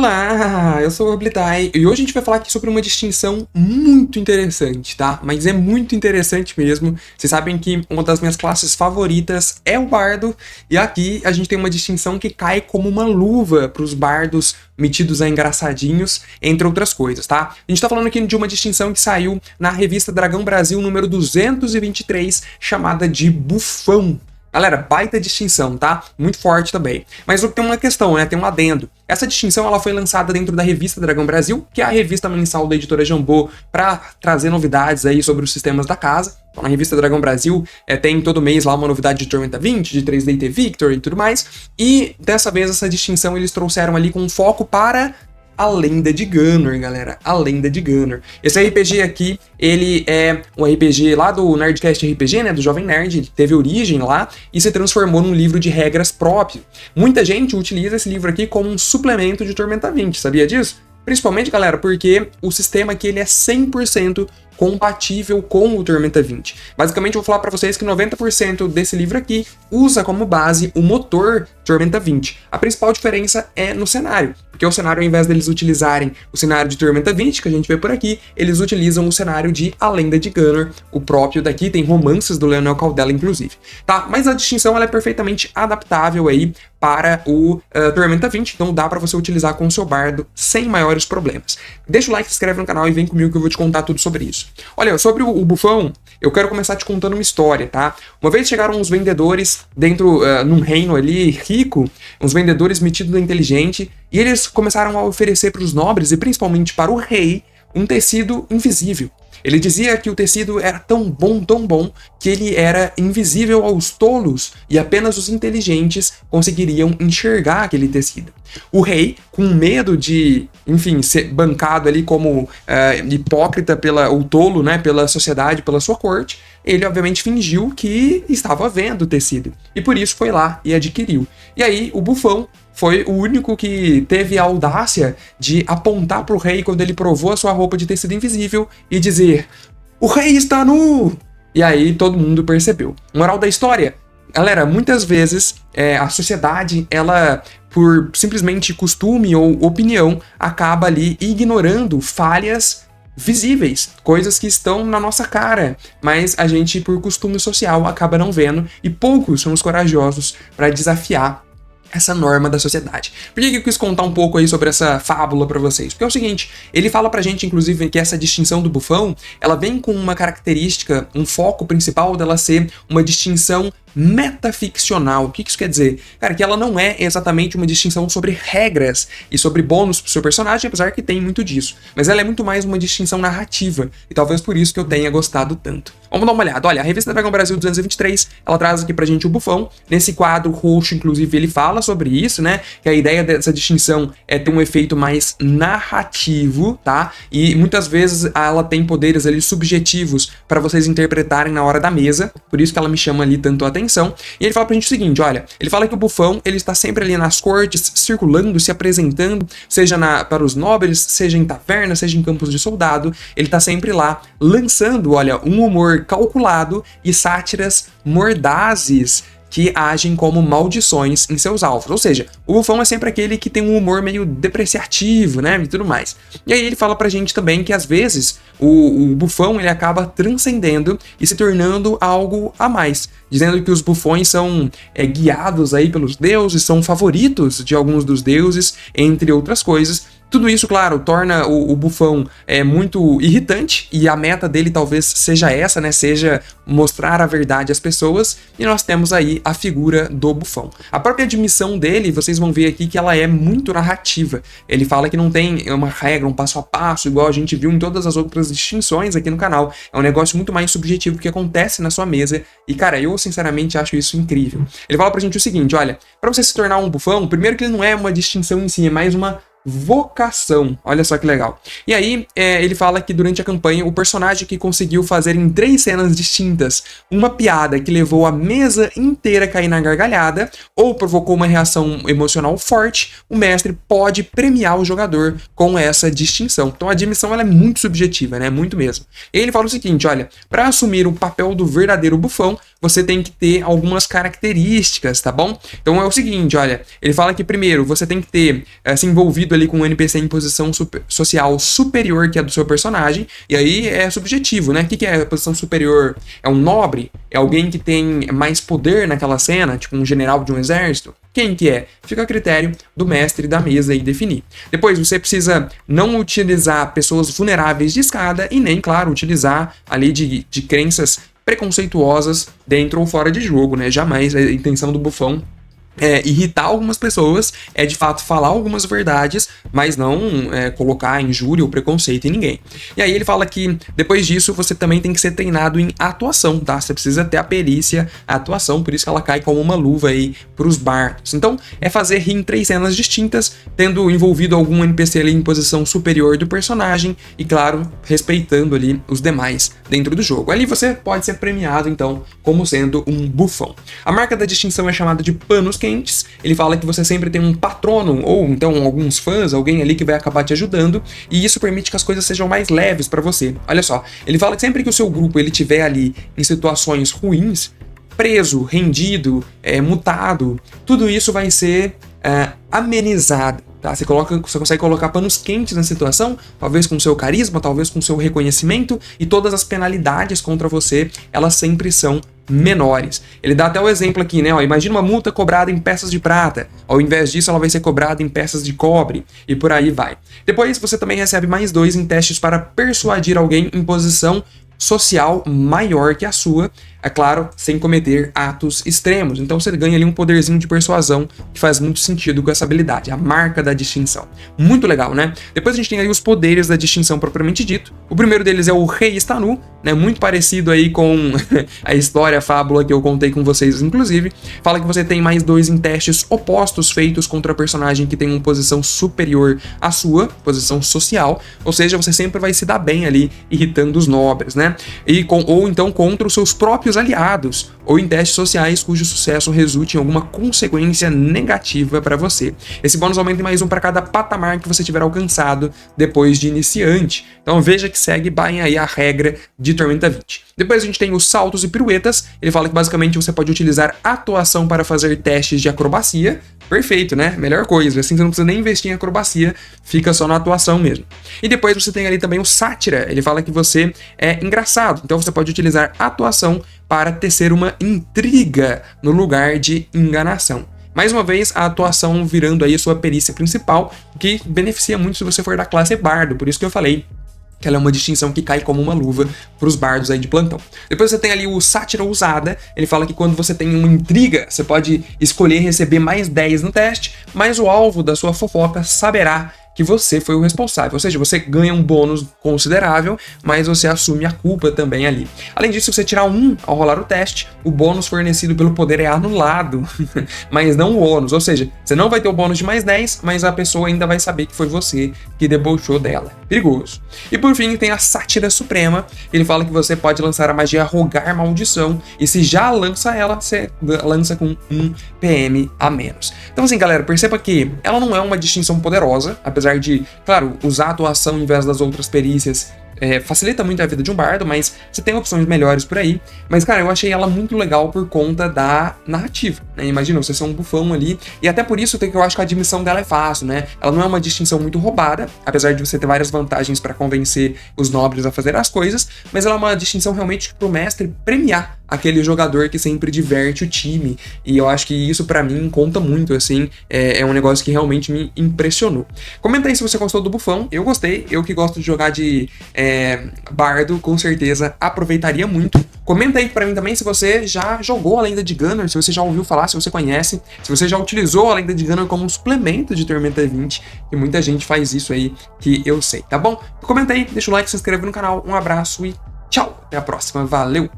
Olá, eu sou o Oblitai e hoje a gente vai falar aqui sobre uma distinção muito interessante, tá? Mas é muito interessante mesmo. Vocês sabem que uma das minhas classes favoritas é o bardo, e aqui a gente tem uma distinção que cai como uma luva para os bardos metidos a engraçadinhos, entre outras coisas, tá? A gente tá falando aqui de uma distinção que saiu na revista Dragão Brasil número 223, chamada de Bufão. Galera, baita distinção, tá? Muito forte também. Mas tem uma questão, né? Tem um adendo. Essa distinção ela foi lançada dentro da revista Dragão Brasil, que é a revista mensal da editora Jambô, para trazer novidades aí sobre os sistemas da casa. Então, na revista Dragão Brasil tem todo mês lá uma novidade de Tormenta 20, de 3DT Victor e tudo mais. E dessa vez essa distinção eles trouxeram ali com um foco para a Lenda de Gunner, galera. A Lenda de Gunner. Esse RPG aqui, ele é um RPG lá do Nerdcast RPG, né? Do Jovem Nerd. Ele teve origem lá e se transformou num livro de regras próprio. Muita gente utiliza esse livro aqui como um suplemento de Tormenta 20, sabia disso? Principalmente, galera, porque o sistema aqui ele é 100% compatível com o Tormenta 20. Basicamente, eu vou falar para vocês que 90% desse livro aqui usa como base o motor Tormenta 20. A principal diferença é no cenário, porque o cenário, ao invés deles utilizarem o cenário de Tormenta 20, que a gente vê por aqui, eles utilizam o cenário de A Lenda de Gunner, o próprio daqui, tem romances do Leonel Caldela, inclusive. Tá? Mas a distinção ela é perfeitamente adaptável aí para o Tormenta 20, então dá para você utilizar com o seu bardo sem maiores problemas. Deixa o like, se inscreve no canal e vem comigo que eu vou te contar tudo sobre isso. Olha, sobre o Bufão, eu quero começar te contando uma história, tá? Uma vez chegaram uns vendedores dentro, num reino ali rico, uns vendedores metidos inteligente, e eles começaram a oferecer para os nobres, e principalmente para o rei, um tecido invisível. Ele dizia que o tecido era tão bom, que ele era invisível aos tolos e apenas os inteligentes conseguiriam enxergar aquele tecido. O rei, com medo de, enfim, ser bancado ali como hipócrita ou tolo, né, pela sociedade, pela sua corte, ele obviamente fingiu que estava vendo o tecido. E por isso foi lá e adquiriu. E aí o Bufão foi o único que teve a audácia de apontar para o rei quando ele provou a sua roupa de tecido invisível e dizer: "O rei está nu!" E aí todo mundo percebeu. Moral da história? Galera, muitas vezes a sociedade, ela, por simplesmente costume ou opinião, acaba ali ignorando falhas visíveis, coisas que estão na nossa cara, mas a gente, por costume social, acaba não vendo, e poucos são os corajosos para desafiar essa norma da sociedade. Por que eu quis contar um pouco aí sobre essa fábula pra vocês? Porque é o seguinte, ele fala pra gente, inclusive, que essa distinção do Bufão, ela vem com uma característica, um foco principal dela ser uma distinção metaficcional. O que isso quer dizer? Cara, que ela não é exatamente uma distinção sobre regras e sobre bônus pro seu personagem, apesar que tem muito disso. Mas ela é muito mais uma distinção narrativa, e talvez por isso que eu tenha gostado tanto. Vamos dar uma olhada. Olha, a revista Dragão Brasil 223, ela traz aqui pra gente o Bufão. Nesse quadro roxo, inclusive, ele fala sobre isso, né? Que a ideia dessa distinção é ter um efeito mais narrativo, tá? E muitas vezes ela tem poderes ali subjetivos para vocês interpretarem na hora da mesa, por isso que ela me chama ali tanto a atenção. E ele fala pra gente o seguinte, olha, ele fala que o Bufão, ele está sempre ali nas cortes, circulando, se apresentando, seja para os nobres, seja em taverna, seja em campos de soldado, ele tá sempre lá, lançando, olha, um humor calculado e sátiras mordazes que agem como maldições em seus alvos. Ou seja, o Bufão é sempre aquele que tem um humor meio depreciativo, né, e tudo mais. E aí ele fala pra gente também que às vezes o Bufão ele acaba transcendendo e se tornando algo a mais, dizendo que os bufões são guiados aí pelos deuses, são favoritos de alguns dos deuses, entre outras coisas. Tudo isso, claro, torna o Bufão muito irritante, e a meta dele talvez seja essa, né? Seja mostrar a verdade às pessoas, e nós temos aí a figura do Bufão. A própria admissão dele, vocês vão ver aqui que ela é muito narrativa. Ele fala que não tem uma regra, um passo a passo, igual a gente viu em todas as outras distinções aqui no canal. É um negócio muito mais subjetivo que acontece na sua mesa, e cara, eu sinceramente acho isso incrível. Ele fala pra gente o seguinte, olha, pra você se tornar um Bufão, primeiro que ele não é uma distinção em si, é mais uma vocação. Olha só que legal. E aí, ele fala que durante a campanha, o personagem que conseguiu fazer em 3 cenas distintas uma piada que levou a mesa inteira a cair na gargalhada, ou provocou uma reação emocional forte, o mestre pode premiar o jogador com essa distinção. Então a admissão ela é muito subjetiva, né? Muito mesmo. E ele fala o seguinte, olha, para assumir o papel do verdadeiro Bufão, você tem que ter algumas características, tá bom? Então é o seguinte, olha, ele fala que primeiro você tem que ter se envolvido ali com um NPC em posição social superior que a do seu personagem, e aí é subjetivo, né? O que é a posição superior? É um nobre? É alguém que tem mais poder naquela cena, tipo um general de um exército? Quem que é? Fica a critério do mestre da mesa aí definir. Depois, você precisa não utilizar pessoas vulneráveis de escada e nem, claro, utilizar ali de crenças preconceituosas dentro ou fora de jogo, né? Jamais a intenção do bufão irritar algumas pessoas, é de fato falar algumas verdades, mas não colocar injúria ou preconceito em ninguém. E aí ele fala que depois disso você também tem que ser treinado em atuação, tá? Você precisa ter a perícia, a atuação, por isso que ela cai como uma luva aí pros bardos. Então é fazer rir em 3 cenas distintas, tendo envolvido algum NPC ali em posição superior do personagem e, claro, respeitando ali os demais dentro do jogo. Ali você pode ser premiado, então, como sendo um bufão. A marca da distinção é chamada de panos quentes. Ele fala que você sempre tem um patrono, ou então alguns fãs, alguém ali que vai acabar te ajudando, e isso permite que as coisas sejam mais leves para você. Olha só, ele fala que sempre que o seu grupo ele tiver ali em situações ruins, preso, rendido, mutado, tudo isso vai ser amenizado. Tá? Você consegue colocar panos quentes na situação, talvez com seu carisma, talvez com seu reconhecimento, e todas as penalidades contra você, elas sempre são menores. Ele dá até o exemplo aqui, né? Ó, imagina uma multa cobrada em peças de prata. Ao invés disso, ela vai ser cobrada em peças de cobre, e por aí vai. Depois, você também recebe mais 2 em testes para persuadir alguém em posição social maior que a sua, é claro, sem cometer atos extremos. Então você ganha ali um poderzinho de persuasão que faz muito sentido com essa habilidade, a marca da distinção. Muito legal, né? Depois a gente tem aí os poderes da distinção propriamente dito. O primeiro deles é o Rei está nu, né? Muito parecido aí com a história, a fábula que eu contei com vocês, inclusive. Fala que você tem mais 2 em testes opostos feitos contra personagem que tem uma posição superior à sua, posição social, ou seja, você sempre vai se dar bem ali, irritando os nobres, né? Ou então contra os seus próprios aliados, ou em testes sociais cujo sucesso resulte em alguma consequência negativa para você. Esse bônus aumenta em mais 1 para cada patamar que você tiver alcançado depois de iniciante. Então veja que segue bem aí a regra de Tormenta 20. Depois a gente tem os saltos e piruetas. Ele fala que basicamente você pode utilizar atuação para fazer testes de acrobacia. Perfeito, né? Melhor coisa. Assim você não precisa nem investir em acrobacia, fica só na atuação mesmo. E depois você tem ali também o sátira. Ele fala que você é engraçado, então você pode utilizar atuação para tecer uma intriga no lugar de enganação. Mais uma vez, a atuação virando aí a sua perícia principal, que beneficia muito se você for da classe bardo, por isso que eu falei que ela é uma distinção que cai como uma luva para os bardos aí de plantão. Depois você tem ali o sátira ousada, ele fala que quando você tem uma intriga, você pode escolher receber mais 10 no teste, mas o alvo da sua fofoca saberá que você foi o responsável, ou seja, você ganha um bônus considerável, mas você assume a culpa também ali. Além disso, se você tirar 1 ao rolar o teste, o bônus fornecido pelo poder é anulado, mas não o ônus, ou seja, você não vai ter o bônus de mais 10, mas a pessoa ainda vai saber que foi você que debochou dela. Perigoso. E por fim, tem a sátira suprema, ele fala que você pode lançar a magia Rogar Maldição, e se já lança ela, você lança com 1 PM a menos. Então assim, galera, perceba que ela não é uma distinção poderosa, apesar de, claro, usar a atuação em vez das outras perícias facilita muito a vida de um bardo, mas você tem opções melhores por aí. Mas, cara, eu achei ela muito legal por conta da narrativa, né? Imagina, você ser um bufão ali, e até por isso que eu acho que a admissão dela é fácil, né? Ela não é uma distinção muito roubada, apesar de você ter várias vantagens para convencer os nobres a fazer as coisas, mas ela é uma distinção realmente pro mestre premiar aquele jogador que sempre diverte o time, e eu acho que isso pra mim conta muito, assim, é um negócio que realmente me impressionou. Comenta aí se você gostou do bufão, eu gostei, eu que gosto de jogar de bardo, com certeza aproveitaria muito. Comenta aí pra mim também se você já jogou a Lenda de Gunnar, se você já ouviu falar, se você conhece, se você já utilizou a Lenda de Gunnar como um suplemento de Tormenta 20, e muita gente faz isso aí, que eu sei, tá bom? Comenta aí, deixa o like, se inscreve no canal, um abraço e tchau, até a próxima, valeu!